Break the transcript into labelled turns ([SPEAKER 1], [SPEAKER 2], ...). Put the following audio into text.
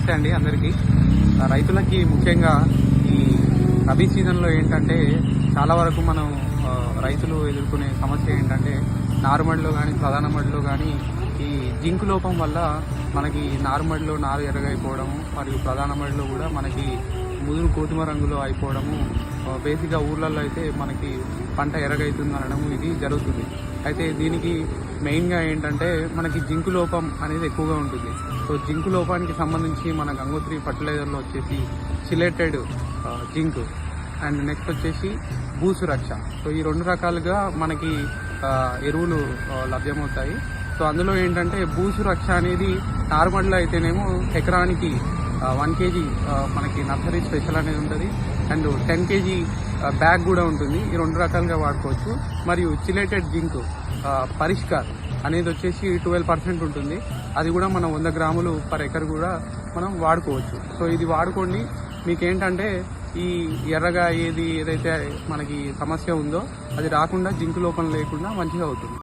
[SPEAKER 1] నమస్తే అండి అందరికీ. రైతులకి ముఖ్యంగా ఈ రబీ సీజన్లో ఏంటంటే చాలా వరకు మనం రైతులు ఎదుర్కొనే సమస్య ఏంటంటే నారుమడిలో కానీ ప్రధాన మడిలో కానీ ఈ జింక్ లోపం వల్ల మనకి నారుమడిలో నారు ఎర్రగైపోవడము మరియు ప్రధాన మడిలో కూడా మనకి ముదురు గోధుమ రంగులో అయిపోవడము, బేసిక్గా ఊర్లలో అయితే మనకి పంట ఎర్రగైతుంది అనడము ఇది జరుగుతుంది. అయితే దీనికి మెయిన్గా ఏంటంటే మనకి జింకు లోపం అనేది ఎక్కువగా ఉంటుంది. సో జింకు లోపానికి సంబంధించి మన గంగోత్రి ఫర్టిలైజర్లో వచ్చేసి చిలేటెడ్ జింక్ అండ్ నెక్స్ట్ వచ్చేసి భూసు రక్ష. సో ఈ రెండు రకాలుగా మనకి ఎరువులు లభ్యమవుతాయి. సో అందులో ఏంటంటే భూసు రక్ష అనేది నార్మల్గా అయితేనేమో ఎకరానికి 1 kg మనకి నర్సరీ స్పెషల్ అనేది ఉంటుంది అండ్ 10 kg బ్యాగ్ కూడా ఉంటుంది. ఈ రెండు రకాలుగా వాడుకోవచ్చు. మరియు చిలేటెడ్ జింక్ పరిష్కార్ అనేది వచ్చేసి 12% ఉంటుంది. అది కూడా మనం 100 గ్రాములు పర్ ఎకర్ కూడా మనం వాడుకోవచ్చు. సో ఇది వాడుకోండి. మీకేంటంటే ఈ ఎర్రగా ఏదైతే మనకి సమస్య ఉందో అది రాకుండా జింక్ లోపం లేకుండా మంచిగా అవుతుంది.